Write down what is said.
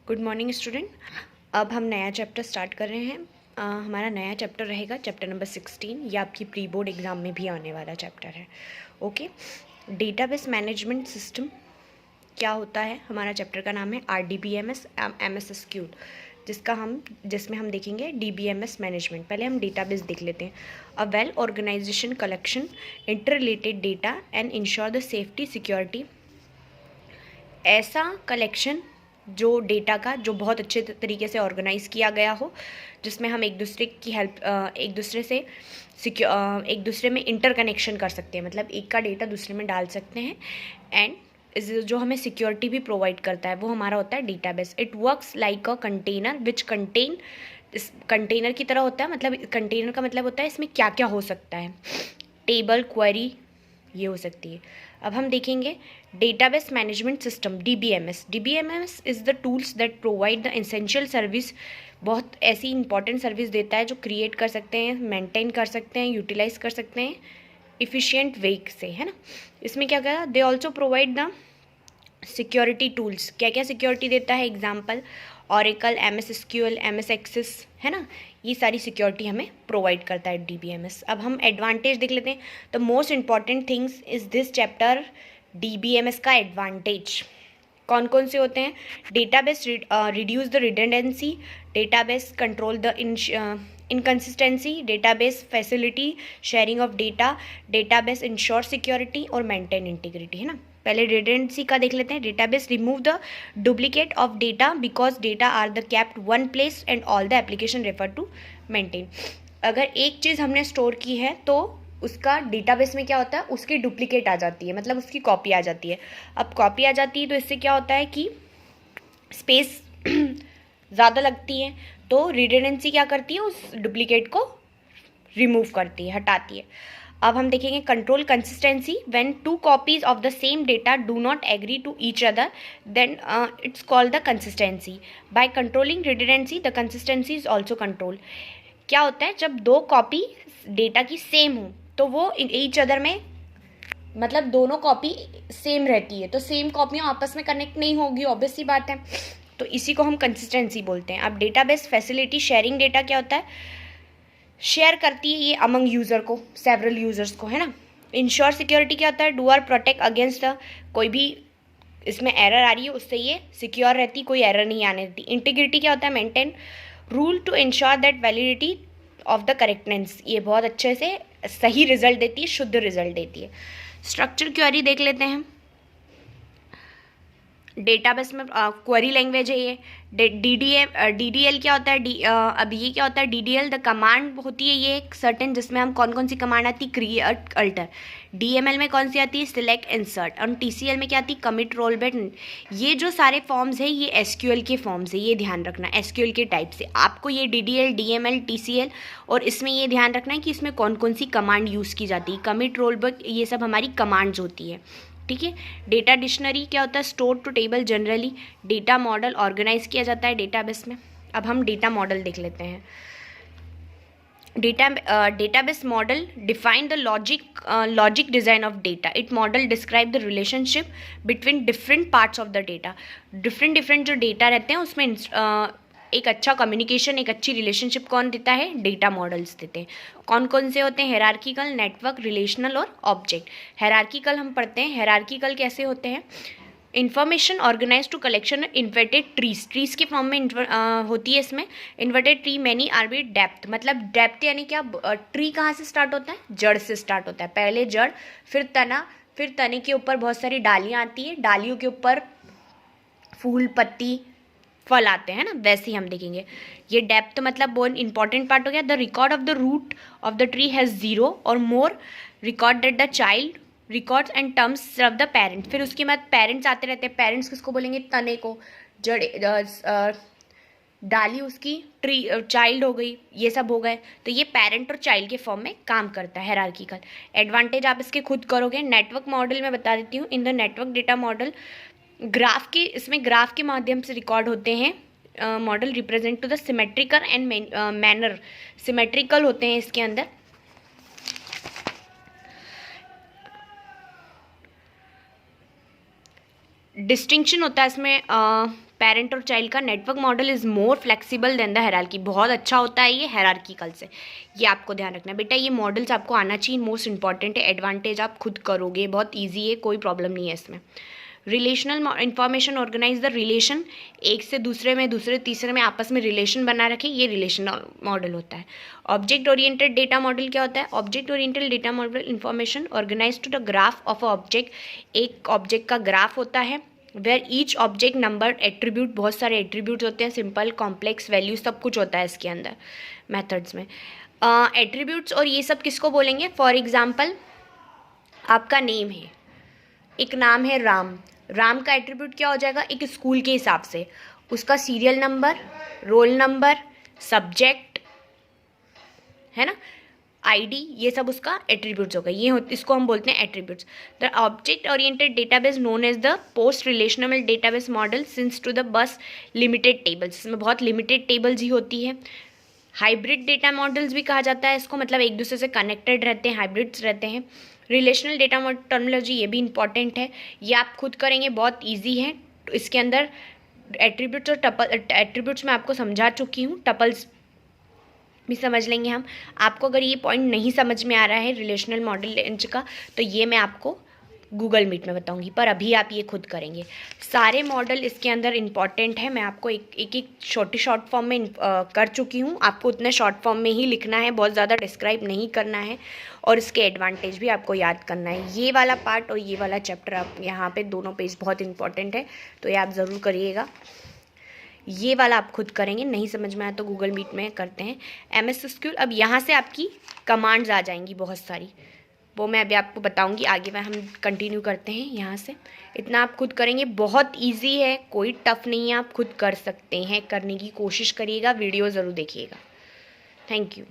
Good morning student. अब हम नया चैप्टर स्टार्ट कर रहे हैं। हमारा नया चैप्टर रहेगा चैप्टर नंबर 16। ये आपकी प्री बोर्ड एग्ज़ाम में भी आने वाला चैप्टर है। ओके, डेटाबेस मैनेजमेंट सिस्टम क्या होता है? हमारा चैप्टर का नाम है RDBMS MS SQL, जिसमें हम देखेंगे DBMS मैनेजमेंट। पहले हम डेटाबेस देख लेते हैं। A well organisation collection inter related data and ensure the safety security. ऐसा कलेक्शन जो डेटा का जो बहुत अच्छे तरीके से ऑर्गेनाइज किया गया हो, जिसमें हम एक दूसरे की हेल्प एक दूसरे में इंटरकनेक्शन कर सकते हैं, मतलब एक का डेटा दूसरे में डाल सकते हैं। एंड जो हमें सिक्योरिटी भी प्रोवाइड करता है वो हमारा होता है database. It works like a container which contain, इस कंटेनर की तरह होता है। मतलब कंटेनर का मतलब होता है इसमें क्या क्या हो सकता है, टेबल, क्वेरी, ये हो सकती है। अब हम देखेंगे database management system DBMS। DBMS is the tools that provide the essential service. बहुत ऐसी इंपॉर्टेंट सर्विस देता है जो क्रिएट कर सकते हैं, मेंटेन कर सकते हैं, यूटिलाइज कर सकते हैं इफ़िशिएंट वे से, है ना। इसमें क्या कहा, they also provide the security tools. क्या क्या सिक्योरिटी देता है? Example Oracle, MS SQL, MS Access, है ना। ये सारी सिक्योरिटी हमें प्रोवाइड करता है DBMS। अब हम एडवांटेज देख लेते हैं। The most important things is this chapter. DBMS का एडवांटेज कौन कौन से होते हैं? Database reduce the redundancy, database control the inconsistency, database facility sharing of data, database ensure security और मेंटेन इंटीग्रिटी, है ना। पहले रिडंडेंसी का देख लेते हैं। Database remove the duplicate of data because data are the kept one place and all the application refer to maintain. अगर एक चीज़ हमने स्टोर की है तो उसका डेटाबेस में क्या होता है, उसकी डुप्लीकेट आ जाती है, मतलब उसकी कॉपी आ जाती है। अब कॉपी आ जाती है तो इससे क्या होता है कि स्पेस ज़्यादा लगती है, तो रिडंडेंसी क्या करती है, उस डुप्लीकेट को रिमूव करती है, हटाती है। अब हम देखेंगे control consistency. When two copies of the same data do not agree to each other then it's called the consistency. By controlling redundancy the consistency is also control. क्या होता है, जब दो कॉपी डेटा की सेम हो तो वो each other में, मतलब दोनों कॉपी सेम रहती है तो सेम कॉपियाँ आपस में कनेक्ट नहीं होगी, ऑब्वियस सी बात है। तो इसी को हम कंसिस्टेंसी बोलते हैं। अब डेटाबेस फैसिलिटी शेयरिंग डेटा क्या होता है, शेयर करती है ये अमंग यूज़र को, सेवरल यूज़र्स को, है ना। इंश्योर सिक्योरिटी क्या होता है, डू आर प्रोटेक्ट अगेंस्ट कोई भी इसमें एरर आ रही है उससे ये सिक्योर रहती, कोई एरर नहीं आने देती। इंटीग्रिटी क्या होता है, maintain rule to ensure that validity of the correctness, ये बहुत अच्छे से सही रिजल्ट देती है, शुद्ध रिजल्ट देती है। स्ट्रक्चर क्वेरी देख लेते हैं। डेटाबेस में क्वेरी लैंग्वेज है ये। DDL क्या होता है, अब ये क्या होता है, DDL द कमांड होती है ये एक सर्टेन, जिसमें हम कौन कौन सी कमांड आती है, क्रिएट, अल्टर। DML में कौन सी आती है, सिलेक्ट, इंसर्ट। और TCL में क्या आती है, कमिट, रोल बैक। ये जो सारे फॉर्म्स है ये SQL के फॉर्म्स है, ये ध्यान रखना। SQL के टाइप से आपको ये DDL, DML, TCL, और इसमें ये ध्यान रखना है कि इसमें कौन कौन सी कमांड यूज़ की जाती है। कमिट, रोल बैक, ये सब हमारी कमांड्स होती है, ठीक है। डेटा डिक्शनरी क्या होता है, store to table generally. Data model organise किया जाता है डेटाबेस में। अब हम डेटा मॉडल देख लेते हैं। Database model define the logic design of data. It model describe the relationship between different parts of the data. Different जो डेटा रहते हैं उसमें एक अच्छा कम्युनिकेशन, एक अच्छी रिलेशनशिप कौन देता है, डेटा मॉडल्स देते हैं। कौन कौन से होते हैं, हेरार्किकल, नेटवर्क, रिलेशनल और ऑब्जेक्ट। हेरार्किकल हम पढ़ते हैं, हेरार्किकल कैसे होते हैं, information organise to collection inverted trees के फॉर्म में होती है इसमें। Inverted tree many are be depth, मतलब डेप्थ यानी क्या, ट्री कहाँ से स्टार्ट होता है, जड़ से स्टार्ट होता है। पहले जड़, फिर तना, फिर तने के ऊपर बहुत सारी डालियाँ आती है, डालियों के ऊपर फूल, पत्ती, फल आते हैं ना, वैसे ही हम देखेंगे। ये डेप्थ मतलब बहुत इंपॉर्टेंट पार्ट हो गया। The record of the root of the tree has 0 or more record that the child records and terms serve the parent. फिर उसके बाद पेरेंट्स आते रहते हैं। पेरेंट्स किसको बोलेंगे, तने को, जड़, डाली उसकी, ट्री, चाइल्ड हो गई, ये सब हो गए। तो ये पेरेंट और चाइल्ड के फॉर्म में काम करता है हेरार्किकल। एडवांटेज आप इसके खुद करोगे। नेटवर्क मॉडल में बता देती हूँ। In the network data model इसमें ग्राफ के माध्यम से रिकॉर्ड होते हैं। Model represent to the symmetrical and manner, symmetrical होते हैं इसके अंदर। डिस्टिंक्शन होता है इसमें पेरेंट और चाइल्ड का network model is more flexible than the hierarchy, बहुत अच्छा होता है ये हायरार्किकल से, ये आपको ध्यान रखना है बेटा। ये मॉडल्स आपको आना चाहिए, मोस्ट इंपॉर्टेंट है, एडवांटेज आप खुद करोगे, बहुत ईजी है, कोई प्रॉब्लम नहीं है इसमें। Relational information organise the relation, एक से दूसरे में, दूसरे तीसरे में आपस में रिलेशन बना रखे, ये रिलेशनल मॉडल होता है। ऑब्जेक्ट ओरिएंटेड डेटा मॉडल क्या होता है? Object oriented data model information organise to the graph of a object, एक ऑब्जेक्ट का ग्राफ होता है, where each object number attribute, बहुत सारे एट्रीब्यूट्स होते हैं, सिंपल कॉम्प्लेक्स वैल्यू सब कुछ होता है इसके अंदर मेथड्स में। एट्रीब्यूट्स और ये सब किसको बोलेंगे? फॉर एग्जाम्पल आपका नेम है, एक नाम है राम, राम का एट्रीब्यूट क्या हो जाएगा? एक स्कूल के हिसाब से उसका serial number, roll number, subject, है ना, आईडी, ये सब उसका एट्रीब्यूट्स होगा, इसको हम बोलते हैं attributes. The object oriented database known as the post relational database model since to the bus limited tables, इसमें बहुत लिमिटेड टेबल्स ही होती है। हाइब्रिड डेटा मॉडल्स भी कहा जाता है इसको, मतलब एक दूसरे से कनेक्टेड रहते हैं, हाइब्रिड्स रहते हैं। रिलेशनल डेटा टर्मिनोलॉजी, ये भी इंपॉर्टेंट है, ये आप खुद करेंगे, बहुत ईजी है। इसके अंदर एट्रीब्यूट्स और टपल, एट्रीब्यूट्स मैं आपको समझा चुकी हूँ, टपल्स भी समझ लेंगे हम। आपको अगर ये पॉइंट नहीं समझ में आ रहा है रिलेशनल मॉडल रेंज का, तो ये मैं आपको गूगल मीट में बताऊंगी, पर अभी आप ये खुद करेंगे। सारे मॉडल इसके अंदर इंपॉर्टेंट है, मैं आपको एक छोटी शॉर्ट फॉर्म में कर चुकी हूँ, आपको उतने शॉर्ट फॉर्म में ही लिखना है, बहुत ज़्यादा डिस्क्राइब नहीं करना है, और इसके एडवांटेज भी आपको याद करना है। ये वाला पार्ट और ये वाला चैप्टर आप यहाँ पे दोनों पेज बहुत इंपॉर्टेंट है, तो ये आप ज़रूर करिएगा। ये वाला आप खुद करेंगे, नहीं समझ में आया तो गूगल मीट में करते हैं। MS SQL, अब यहाँ से आपकी कमांड्स आ जाएंगी बहुत सारी, वो मैं अभी आपको बताऊंगी आगे, में हम कंटिन्यू करते हैं यहाँ से। इतना आप खुद करेंगे, बहुत इजी है, कोई टफ नहीं है, आप खुद कर सकते हैं, करने की कोशिश करिएगा, वीडियो ज़रूर देखिएगा। Thank you.